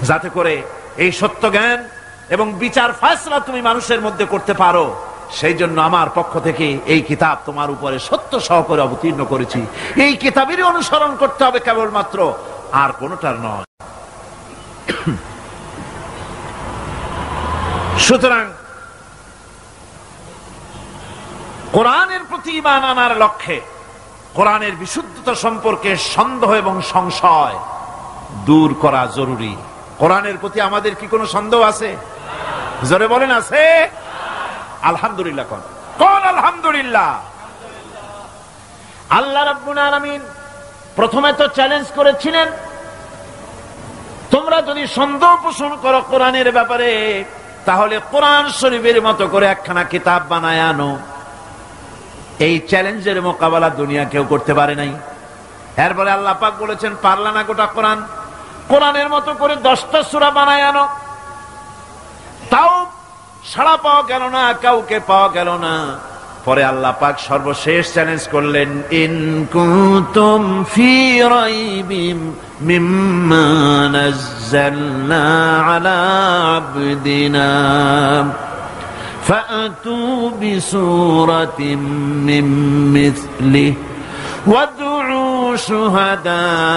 যাতে করে এই সত্য জ্ঞান এবং বিচার ফয়সালা তুমি মানুষের মধ্যে করতে পারো। সেই জন্য আমার পক্ষ থেকে এই কিতাব তোমার উপরে সত্য সহকারে অবতীর্ণ করেছি। এই কিতাবেরই অনুসরণ করতে হবে কেবলমাত্র, আর কোনটার নয়। সুতরাং কোরআনের প্রতি ঈমান আনার লক্ষ্যে কোরআনের বিশুদ্ধতা সম্পর্কে সন্দেহ এবং সংশয় দূর করা জরুরি। কোরআনের প্রতি আমাদের কি কোনো সন্দেহ আছে? জোরে বলেন, আছে? আলহামদুলিল্লাহ কোন কোন আলহামদুলিল্লাহ। আল্লাহ রাব্বুল আলামিন প্রথমে তো চ্যালেঞ্জ করেছিলেন, তোমরা যদি সন্দেহ পোষণ করো কোরআনের ব্যাপারে, তাহলে কোরআন শরীফের মতো করে একখানা কিতাব বানায় আনো। এই চ্যালেঞ্জের মোকাবেলা দুনিয়া কেউ করতে পারে নাই। এরপরে আল্লাহ পাক বলেছেন, পারলা না গোটা কোরআন, কোরআনের মতো করে 10টা সূরা বানায় আনো। তাও সাড়া পাওয়া গেল না, কাউকে পাওয়া গেল না। পরে আল্লাহ পাক সর্বশেষ চ্যালেঞ্জ করলেন, ইন কুনতুম ফি রাইবিম মিম্মা নাযালনা আলা আবদিনা ফাতু বিসূরাতিন মিন মিসলিহি ওয়াদউ শুহাদাআকুম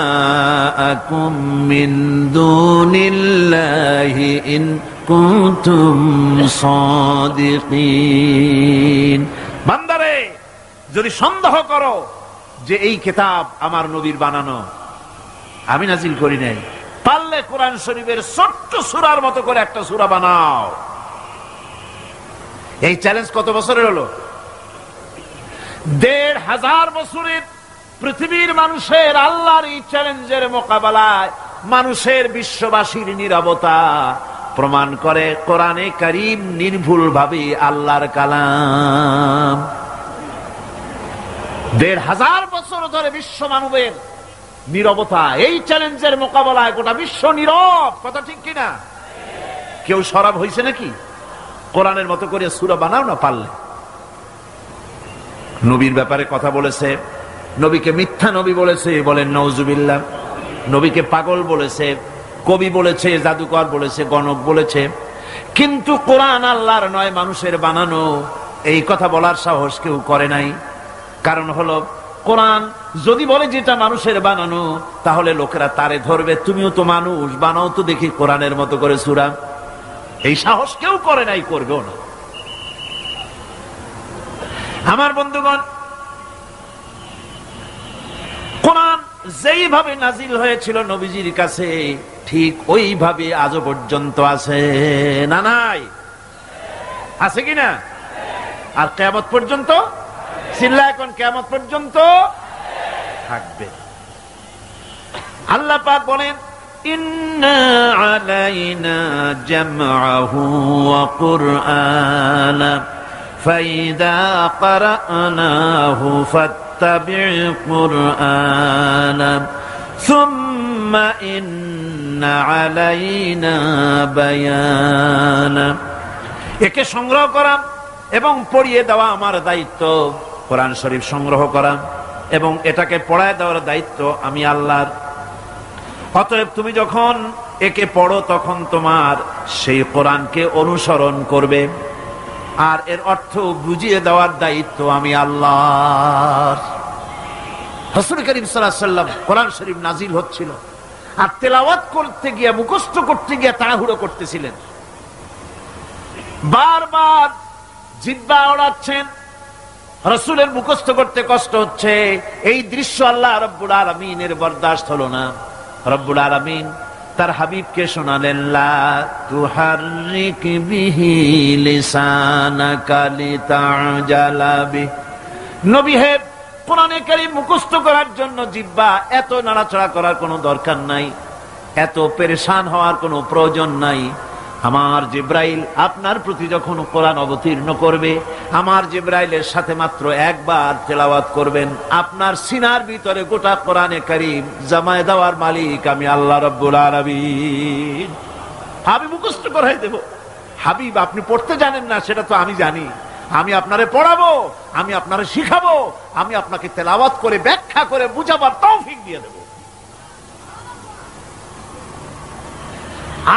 মিন দুনিল্লাহি ইন কুনতুম সাদিকিন। বান্দারে, যদি সন্দেহ করো যে এই কিতাব আমার নবীর বানানো, আমি নাজিল করি নাই, পারলে কোরআন শরীফের ছোট্ট সূরার মতো করে একটা সূরা বানাও। এই চ্যালেঞ্জ কত বছরের হলো? ১৫০০ বছরের পৃথিবীর মানুষের আল্লাহর এই চ্যালেঞ্জের মোকাবেলায় মানুষের, বিশ্ববাসীর নীরবতা প্রমাণ করে কোরআনে কারীম নির্ভুল ভাবে আল্লাহর কালাম। ১৫০০ বছর ধরে বিশ্ব মানবের নীরবতা, এই চ্যালেঞ্জের মোকাবেলায় গোটা বিশ্ব নীরব। কথা ঠিক কিনা? কেউ সরব হয়েছে নাকি? কোরআনের মতো করে সূরা বানাও না পারলে। নবীর ব্যাপারে কথা বলেছে, নবীকে মিথ্যা নবী বলেছে, বলেন নাউজুবিল্লাহ। নবীকে পাগল বলেছে, কবি বলেছে, জাদুকর বলেছে, গণক বলেছে। কিন্তু কোরআন আল্লাহর নয়, মানুষের বানানো, এই কথা বলার সাহস কেউ করে নাই। কারণ হলো, কোরআন যদি বলে যেটা মানুষের বানানো, তাহলে লোকেরা তারে ধরবে, তুমিও তো মানুষ, বানাও তো দেখি কোরআনের মতো করে সূরা। এই সাহস কেউ করে নাই, করবেও না। আমার বন্ধুগণ, কোরআন যেইভাবে নাজিল হয়েছিল নবীজির কাছে, ঠিক ওইভাবে আজও পর্যন্ত আছে না? নাই? আছে কিনা? আর কিয়ামত পর্যন্ত চিল্লা, এখন কিয়ামত পর্যন্ত থাকবে। আল্লাহ পাক বলেন, ইন্না আলাইনা জামআহু ওয়া কুরআনা ফাইদা ক্বারানাহু ফাত্তাবি' কুরআনা সুম্মা ইন্না আলাইনা বায়ানা। একে সংগ্রহ করা এবং পড়িয়ে দেওয়া আমার দায়িত্ব। কোরআন শরীফ সংগ্রহ করা এবং এটাকে পড়ায় দেওয়ার দায়িত্ব আমি আল্লাহর। অতএব তুমি যখন একে পড়ো, তখন তোমার সেই কোরআনকে অনুসরণ করবে, আর এর অর্থ বুঝিয়ে দেওয়ার দায়িত্ব আমি আল্লাহর। রাসূল করিম সাল্লাল্লাহু আলাইহি ওয়াসাল্লাম কোরআন শরীফ নাজিল হচ্ছিল, আর তেলাওয়াত করতে গিয়ে, মুখস্থ করতে গিয়ে তাড়াহুড়ো করতেছিলেন, বারবার জিহ্বা ওড়াচ্ছেন, রাসূলের মুখস্থ করতে কষ্ট হচ্ছে। এই দৃশ্য আল্লাহ রাব্বুল আলামিনের বরদাস্ত হলো না। রব্বুল আলামিন তার হাবিবকে শোনালেন, লা তুহাররিক বিহি লিসানাকা লিতাজালা বিহি। নবী হে, কোরআনে কারীম মুখস্থ করার জন্য জিহ্বা এত নাড়াচাড়া করার কোনো দরকার নাই, এত পেরেশান হওয়ার কোনো প্রয়োজন নাই। আমার জিব্রাইল আপনার প্রতি যখন কোরআন অবতীর্ণ করবে, আমার জিব্রাইলের সাথে মাত্র একবার তেলাওয়াত করবেন, আপনার সিনার ভিতরে গোটা কোরআনে কারীম জামায়ে দেওয়ার মালিক আমি আল্লাহ রাব্বুল আলামিন। আমি মুখস্থ করাই দেব। হাবিব, আপনি পড়তে জানেন না সেটা তো আমি জানি, আমি আপনারে পড়াবো, আমি আপনারে শিখাবো, আমি আপনাকে তেলাওয়াত করে ব্যাখ্যা করে বুঝাবার তৌফিক দিয়ে দেব।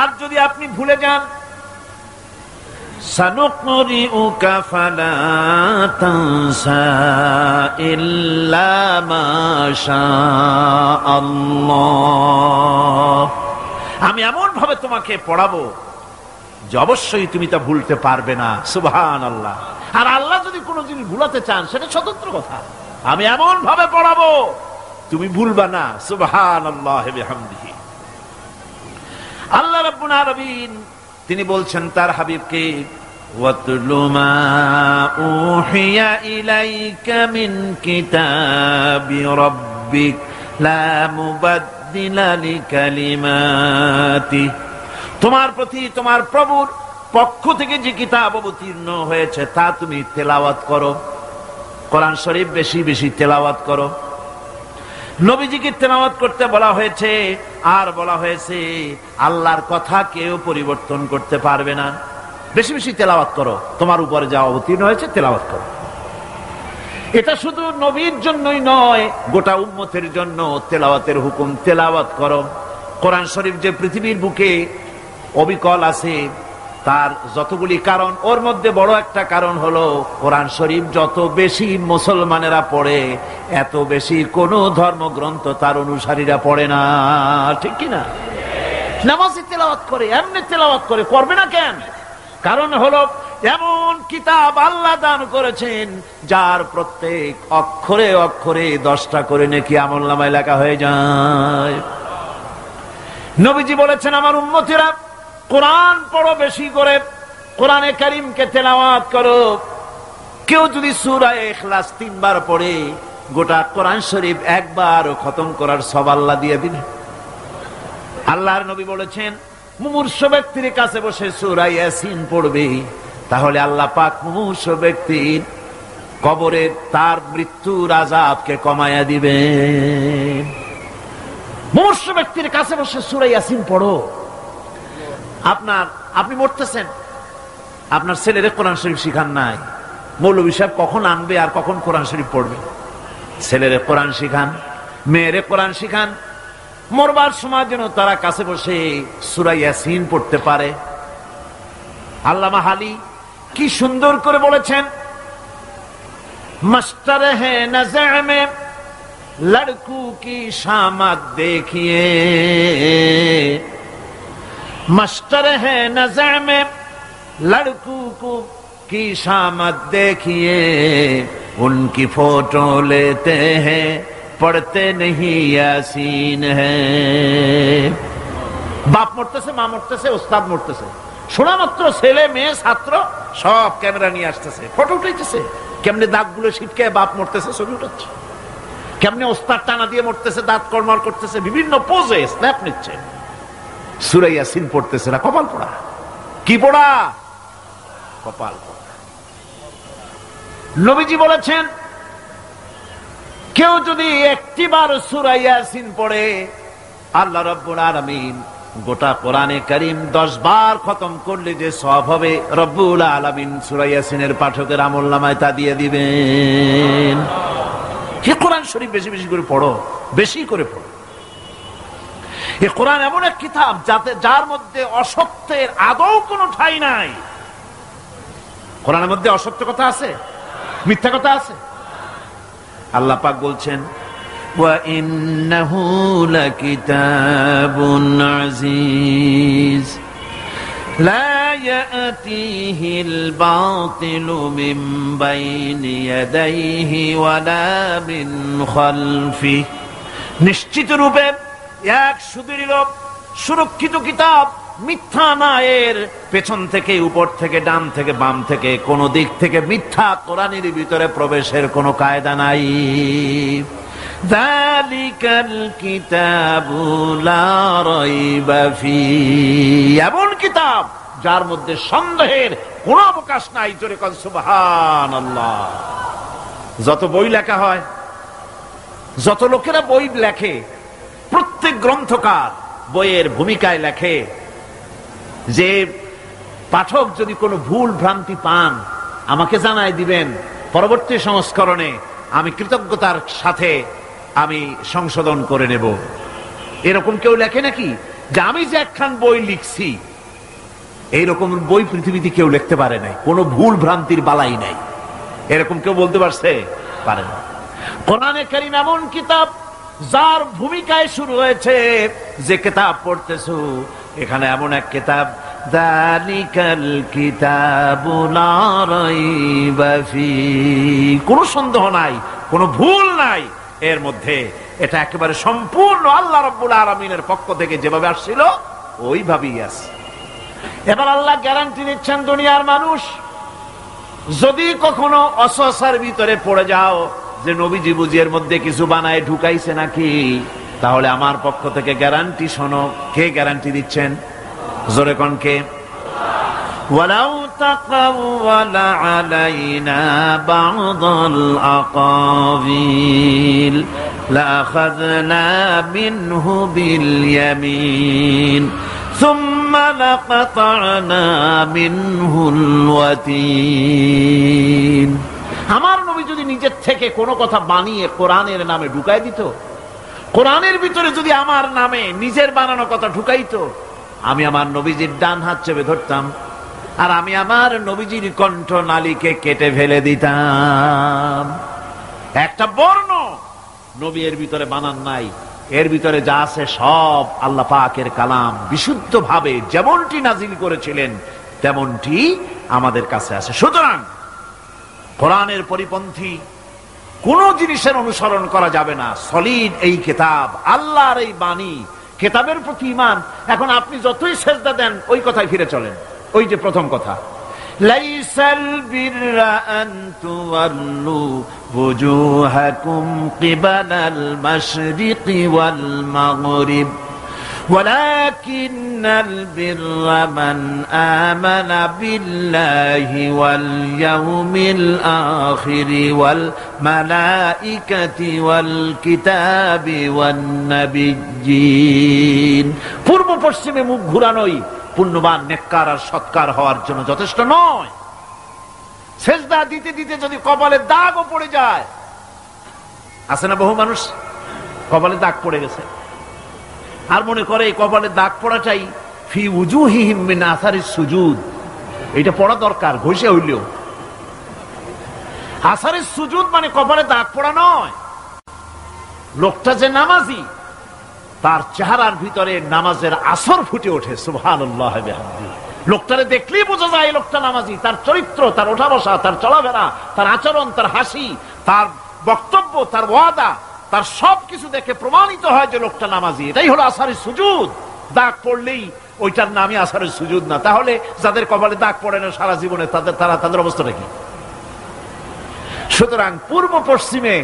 আর যদি আপনি ভুলে যান, সানুকরিউকা ফালা তানসা ইল্লা মা শাআল্লাহ, আমি এমন ভাবে তোমাকে পড়াবো যে অবশ্যই তুমি তা ভুলতে পারবে না। সুবহানাল্লাহ। আর আল্লাহ যদি কোনো জিনিস ভুলাতে চান সেটা স্বতন্ত্র কথা, আমি এমন ভাবে পড়াবো তুমি ভুলবা না। সুবহানাল্লাহি ওয়া বিহামদিহি। আল্লাহ রাব্বুল আলামিন তিনি বলছেন তার হাবিবকে, ওয়াতলু মা উহিয়া ইলাইকা মিন কিতাবি রাব্বিক লা মুবাদদিলা লিকালিমাতি, তোমার প্রতি তোমার প্রভুর পক্ষ থেকে যে কিতাব অবতীর্ণ হয়েছে তা তুমি তেলাওয়াত করো। কোরআন শরীফ বেশি বেশি তেলাওয়াত করো। নবীজিকে তেলাওয়াত করতে বলা হয়েছে, আর বলা হয়েছে আল্লাহর কথা কেউ পরিবর্তন করতে পারবে না। বেশি বেশি তেলাওয়াত করো, তোমার উপরে যা অবতীর্ণ হয়েছে তেলাওয়াত করো। এটা শুধু নবীর জন্যই নয়, গোটা উম্মতের জন্য তেলাওয়াতের হুকুম। তেলাওয়াত করো। কোরআন শরীফ যে পৃথিবীর বুকে অবিকল আছে, তার যতগুলি কারণ, ওর মধ্যে বড় একটা কারণ হলো কোরআন শরীফ যত বেশি মুসলমানেরা পড়ে, এত বেশি কোন ধর্মগ্রন্থ তার অনুসারীরা পড়ে না। ঠিক কিনা? নামাজে তেলাওয়াত করে, এমনি তেলাওয়াত করে, করবে না কেন? কারণ হলো এমন কিতাব আল্লাহ দান করেছেন যার প্রত্যেক অক্ষরে অক্ষরে 10টা করে নেকি আমলনামায় লেখা হয়ে যায়। নবীজি বলেছেন, আমার উম্মতেরা কোরআন পড়ো বেশি করে, কোরআনে কারীমকে তেলাওয়াত করো। কেউ যদি সূরা ইখলাস 3 বার পড়ে, গোটা কোরআন শরীফ একবার খতম করার সওয়াব আল্লাহ দিয়ে দিবেন। আল্লাহর নবী বলেছেন, মুমূর্ষ ব্যক্তির কাছে বসে সূরা ইয়াসিন পড়বে, তাহলে আল্লাহ পাক মুমূর্ষ ব্যক্তির কবরে তার মৃত্যুর আযাবকে কমায়া দিবেন। মুমূর্ষ ব্যক্তির কাছে বসে সূরা ইয়াসিন পড়ো। আপনি মরতেছেন, আপনার ছেলেরে কোরআন শরীফ শিখান নাই, মৌলভী সাহেব কখন আনবে আর কখন কোরআন শরীফ পড়বে? ছেলেরে কোরআন শিখান, মেয়েরে কোরআন শিখান, মরবার সময় যেন তারা কাছে বসে সূরা ইয়াসিন পড়তে পারে। আল্লামা হালি কি সুন্দর করে বলেছেন, মাস্টার হে নজর মে লড়কু কি শামত দেখিয়ে, मास्टर है नजर में लड़कों को की शामत देखिए, उनकी फोटो लेते हैं पढ़ते नहीं यासीन है। बाप मरतेছে, মা মরতেছে, ওস্তাদ মরতেছে, শোনা মাত্র ছেলে মেয়ে ছাত্র সব ক্যামেরা নিয়ে আসতেছে, ফটো উঠাইতেছে। কেমনে দাগগুলো ছিটকে বাপ মরতেছে ছবি উঠাচ্ছে, কেমনে ওস্তাদ টানা দিয়ে মরতেছে, দাঁত কর্মর করতেছে, বিভিন্ন পোজে স্ন্যাপ নিচ্ছে। সূরা ইয়াসিন পড়তেছে না, কপাল পড়া। কি পড়া? কপাল পড়া। নবীজি বলেছেন, কেউ যদি একটিবার সূরা ইয়াসিন পড়ে, আল্লাহ রাব্বুল আলামিন গোটা কোরআনে কারীম 10 বার খতম করলে যে সওয়াব হবে, রব্বুল আলামিন সূরা ইয়াসিনের পাঠকের আমলনামায় তা দিয়ে দিবেন। এই কোরআন শরীফ বেশি বেশি করে পড়ো, বেশি করে পড়ো। এই কোরআন এমন এক কিতাব যার মধ্যে অসত্যের আদৌ কোনো ঠাঁই নাই। কোরআনের মধ্যে অসত্য কথা আছে? মিথ্যা কথা আছে? আল্লাহ পাক বলছেন, وإنه لكتاب عزيز لا يأتيه الباطل من بين يديه ولا من خلفه নিশ্চিত রূপে এক সুদৃঢ় সুরক্ষিত কিতাব, মিথ্যা না এর পেছন থেকে, উপর থেকে, ডান থেকে, বাম থেকে, কোন দিক থেকে মিথ্যা কোরআনের ভিতরে প্রবেশের কোনো কায়দা নাই। যালিকাল কিতাবু লা রাইবা ফীহি, এমন কিতাব যার মধ্যে সন্দেহের কোনো অবকাশ নাই। জোরে কোন সুবহানাল্লাহ। যত বই লেখা হয়, যত লোকেরা বই লেখে, প্রত্যেক গ্রন্থকার বইয়ের ভূমিকায় লেখে যে পাঠক যদি কোনো ভুল ভ্রান্তি পান আমাকে জানাই দিবেন, পরবর্তী সংস্করণে আমি কৃতজ্ঞতার সাথে আমি সংশোধন করে নেব। এরকম কেউ লেখে নাকি যে আমি যে একখান বই লিখছি এইরকম বই পৃথিবীতে কেউ লিখতে পারে নাই, কোনো ভুল ভ্রান্তির বালাই নাই, এরকম কেউ বলতে পারছে? পারে না। কোরআনে কারীম এমন কিতাব যার ভূমিকায় শুরু হয়েছে, যে কিতাব পড়তেছো এখানে এমন এক কিতাব, যালিকাল কিতাবু লা রাইবা ফীহি, কোনো সন্দেহ নাই, কোনো ভুল নাই এর মধ্যে। এটা একেবারে সম্পূর্ণ আল্লাহ রাব্বুল আলামিনের পক্ষ থেকে যেভাবে আসছিল ওইভাবেই আছে। এবার আল্লাহ গ্যারান্টি দিচ্ছেন, দুনিয়ার মানুষ যদি কখনো অসসার ভিতরে পড়ে যাও যে নবীজি বুঝি এর মধ্যে কিছু বানায় ঢুকাইছে নাকি, তাহলে আমার পক্ষ থেকে গ্যারান্টি শোনো। কে গ্যারান্টি দিচ্ছেন? জোরে কোন কে? ওয়ালাউ তাকাওয়ালা আলাইনা বা'দাল আকাবিল লাআখাযনা মিনহু বিল ইয়ামিন সুম্মা লাকাতা'না মিনহুল ওয়াতিন। আমার নবী যদি নিজের থেকে কোনো কথা বানিয়ে কোরআনের নামে ঢুকাই দিত, কোরআনের ভিতরে যদি আমার নামে নিজের বানানো কথা ঢুকাইতো, আমি আমার নবীজির ডান হাত চেপে ধরতাম আর আমি আমার নবীজির কণ্ঠ নালীকে কেটে ফেলে দিতাম। একটা বর্ণ নবী এর ভিতরে বানান নাই, এর ভিতরে যা আছে সব আল্লাহ পাকের কালাম, বিশুদ্ধ ভাবে যেমনটি নাজিল করেছিলেন তেমনটি আমাদের কাছে আছে। সুতরাং কোরআনের পরিপন্থী কোন জিনিসের অনুসরণ করা যাবে না। সলিড এই কিতাব, আল্লাহর এই বাণী, কিতাবের প্রতি ঈমান। এখন আপনি যতই সেজদা দেন ওই কথাই ফিরে চলেন, ওই যে প্রথম কথা, লাইসাল বিররা আন তুওয়াল্লু ওয়ুজুহাকুম কিবালাল মাশরিকি ওয়াল মাগরিব ولكن البر من آمن بالله واليوم الآخر والملائكة والكتاب والنبيين। পূর্ব পশ্চিমে মুখ ঘুরানোই পুণ্যবান নেককার আর সৎকার হওয়ার জন্য যথেষ্ট নয়। সেজদা দিতে দিতে যদি কপালে দাগও পড়ে যায়, আছে না বহু মানুষ কপালে দাগ পড়ে গেছে আর মনে করে এই কপালে দাগ পড়াটাই ফি উজুহিহিম মিন আসারিস সুজুদ, এটা পড়া দরকার ঘষে হইলেও। আসারিস সুজুদ মানে কপালে দাগ পড়া নয়। লোকটা যে নামাজি, তার চেহারার ভিতরে নামাজের আসর ফুটে ওঠে। সুবহানাল্লাহ বিহামদিহি। লোকটারে দেখলেই বোঝা যায় এই লোকটা নামাজি। তার চরিত্র, তার ওঠা বসা, তার চলাফেরা, তার আচরণ, তার হাসি, তার বক্তব্য, তার ওয়াদা, তার সবকিছু দেখে প্রমাণিত হয় যে লোকটা নামাজি। এটাই হলো আসারের সুজুদ। দাগ পড়লেই ওইটার নামই আসারের সুজুদ না। তাহলে যাদের কপালে দাগ পড়ে না সারা জীবনে, তাদের অবস্থাটা কি? সুতরাং পূর্ব পশ্চিমে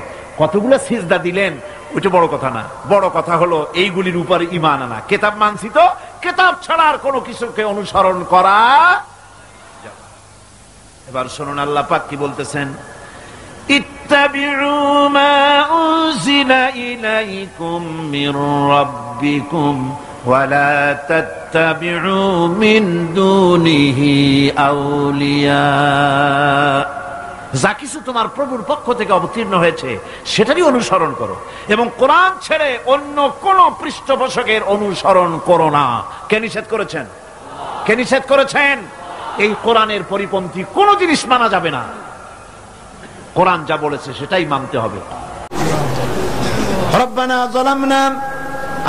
কতগুলো সিজদা দিলেন ওইটা বড় কথা না। বড় কথা হলো এইগুলির উপর ঈমান আনা। কিতাব মানছি তো, কিতাব ছাড়া আর কোনো কিছুকে অনুসরণ করা। এবার শুনুন আল্লাহ পাক কি বলতেছেন, ইত্তাবিউ মা উনজিলা ইলাইকুম মির রাব্বিকুম ওয়া লা তাত্তাবিউ মিন দুনিহি আউলিয়া। যা কিছু তোমার প্রভুর পক্ষ থেকে অবতীর্ণ হয়েছে সেটারই অনুসরণ করো এবং কোরআন ছেড়ে অন্য কোন পৃষ্ঠপোষকের অনুসরণ করো না। কে নিষেধ করেছেন? কে নিষেধ করেছেন? এই কোরআনের পরিপন্থী কোন জিনিস মানা যাবে না। কোরআন যা বলেছে সেটাই মানতে হবে। রব্বানা যালামনা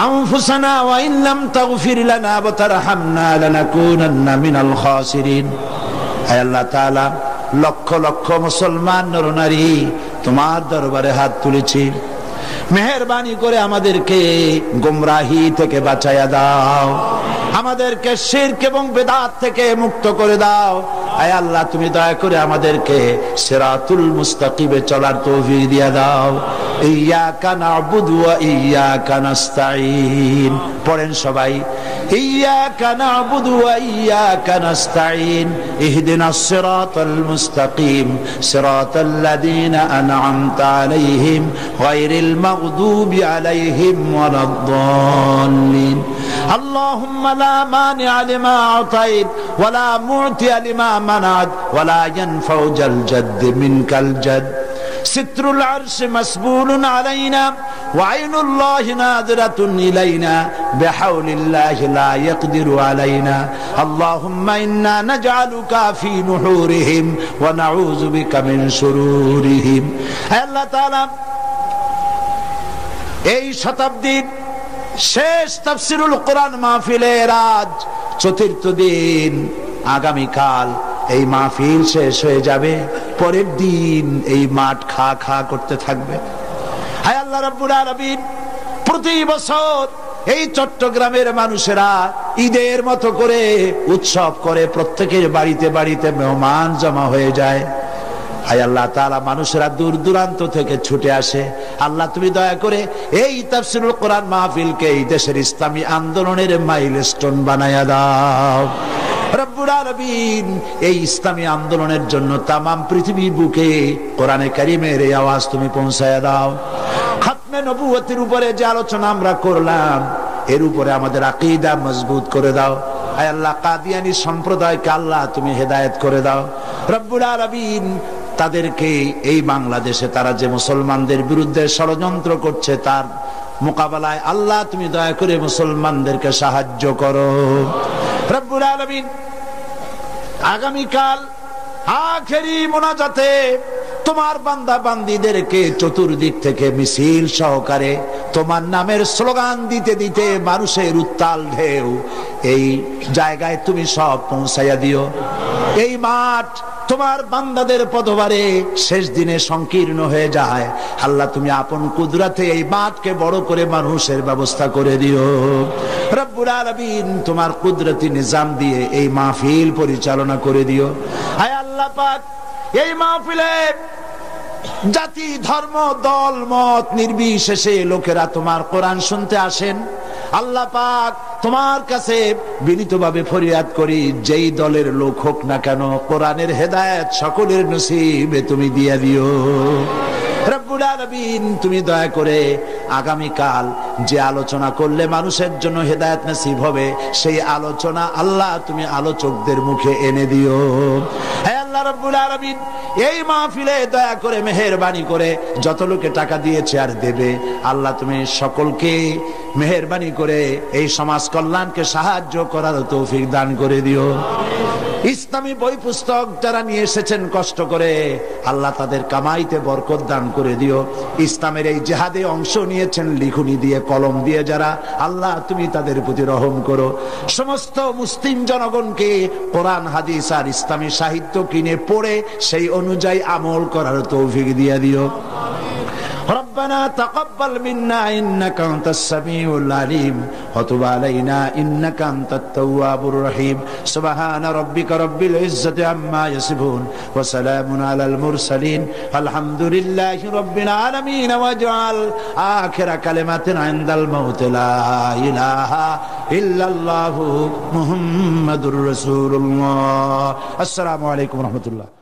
আনফুসানা ওয়া ইন লাম তাগফির লানা ওয়া তারহামনা লানাকুনান্না মিনাল খাসিরিন। হে আল্লাহ তাআলা, লক্ষ লক্ষ মুসলমান নরনারী তোমার দরবারে হাত তুলেছি, মেহেরবানি করে আমাদেরকে গোমরাহি থেকে বাঁচাইয়া দাও, আমাদেরকে শিরক এবং বিদআত থেকে মুক্ত করে দাও। আয় আল্লাহ, তুমি দয়া করে আমাদেরকে সিরাতুল মুস্তাকিমে চলার তৌফিক দিয়া দাও। ইয়্যাকা না'বুদু ওয়া ইয়্যাকা নাস্তাঈন। পড়েন সবাই, ইয়্যাকা না'বুদু ওয়া ইয়্যাকা নাস্তাঈন, ইহদিনাস সিরাতাল মুস্তাকিম, সিরাতাল লাযীনা আন'আমতা আলাইহিম গায়রিল মাগদুবি আলাইহিম ওয়ালাদ-দাল্লিন। আল্লাহুম্মা লা মানি'a লিমা আ'তাইত ওয়া লা মু'তিয়া লিমা মানা'ত ওয়া লা ইয়ানফা'ু জাল জাদ্দ মিনকাল জাদ্দ। সিত্রুল আরশ মাসবুলুন আলাইনা ওয়া আইনুল্লাহি নাযিরাতুন ইলাইনা বিহাউলিল্লাহি লা ইয়াকদিরু আলাইনা। আল্লাহুম্মা ইন্না নাজআলুকা ফি নুহুরিহিম ওয়া নাউযু বিকা মিন শুরুরিহিম। হে আল্লাহ তাআলা, এই শতাব্দীর শেষ তাফসীরুল কোরআন মাহফিলের আজ চতুর্থ দিন, আগামীকাল এই মাহফিল শেষ হয়ে যাবে, পরের দিন এই মাঠ খা খা করতে থাকবে। হায় আল্লাহ রাব্বুল আলামিন, প্রতি বছর এই চট্টগ্রামের মানুষেরা ঈদের মতো করে উৎসব করে, প্রত্যেকের বাড়িতে বাড়িতে মেহমান জমা হয়ে যায়। হায় আল্লাহ তাআলা, মানুষেরা দূর দূরান্ত থেকে ছুটে আসে। আল্লাহ, তুমি দয়া করে এই তাফসীরুল কোরআন মাহফিলকে এই দেশের ইসলামী আন্দোলনের মাইলস্টোন বানায়া দাও রব্বুল আলামিন। এই ইসলামী আন্দোলনের জন্য তামাম পৃথিবী বুকে কোরআনে কারীমের এই আওয়াজ তুমি পৌঁছায়া দাও। খাতমে নবুয়তের উপরে যে আলোচনা আমরা করলাম, এর উপরে আমাদের আকীদা মজবুত করে দাও। হায় আল্লাহ, কাদিয়ানী সম্প্রদায়কে আল্লাহ তুমি হেদায়েত করে দাও রব্বুল আলামিন। তাদেরকে এই বাংলাদেশে তারা যে মুসলমানদের বিরুদ্ধে ষড়যন্ত্র করছে, তার মোকাবেলায় আল্লাহ তুমি দয়া করে মুসলমানদেরকে সাহায্য করো রব্বুল আলামিন। আগামীকাল আখেরি মোনাজাতে তোমার বান্দা বান্দীদেরকে চতুর্দিক থেকে মিছিল সহকারে তোমার নামের স্লোগান দিতে দিতে মানুষের উত্তাল ঢেউ এই জায়গায় তুমি সব পৌঁছাইয়া দিও। এই মাঠ তোমার বান্দাদের পদভারে শেষ দিনে সংকীর্ণ হয়ে যায়। আল্লাহ, তুমি আপন কুদরতে এই মাঠকে বড় করে মানুষের ব্যবস্থা করে দিও রব্বুল আলামিন। তোমার কুদরতি নিজাম দিয়ে এই মাহফিল পরিচালনা করে দিও। হায় আল্লাহ পাক, এই মাহফিলে জাতি ধর্ম দল মত নির্বিশেষে লোকেরা তোমার কোরআন শুনতে আসেন। আল্লাহ পাক, তোমার কাছে বিনীতভাবে ফরিয়াদ করি, যেই দলের লোক হোক না কেন, কোরআনের হেদায়েত সকলের নসিবে তুমি দিয়ে দিও রব্বুল আলামিন। তুমি দয়া করে আগামীকাল যে আলোচনা করলে মানুষের জন্য হেদায়েত নসিব হবে, সেই আলোচনা আল্লাহ তুমি আলোচকদের মুখে এনে দিও। হে আল্লাহ রব্বুল আলামিন, এই মাহফিলে দয়া করে মেহেরবানি করে যত লোকে টাকা দিয়েছে আর দেবে, আল্লাহ তুমি সকলকে মেহেরবানি করে এই সমাজ কল্যাণকে সাহায্য করার তৌফিক দান করে দিও। ইসলামী বই পুস্তক যারা নিয়ে এসেছেন কষ্ট করে, আল্লাহ তাদের কামাইতে বরকত দান করে দিও। ইসলামের এই জিহাদে অংশ নিয়েছেন লিখুনি দিয়ে কলম দিয়ে যারা, আল্লাহ তুমি তাদের প্রতি রহম করো। সমস্ত মুসলিম জনগণকে কোরআন হাদিস আর ইসলামী সাহিত্য কিনে পড়ে সেই অনুযায়ী আমল করার তৌফিক দিয়ে দিও। ربنا تقبل منا إنك أنت السميع العليم وتب علينا إنك أنت التواب الرحيم سبحان ربك رب العزة عما يصفون وسلام على المرسلين الحمد لله رب العالمين واجعل آخر كلمة عند الموت لا إله إلا الله محمد رسول الله. السلام عليكم ورحمة الله.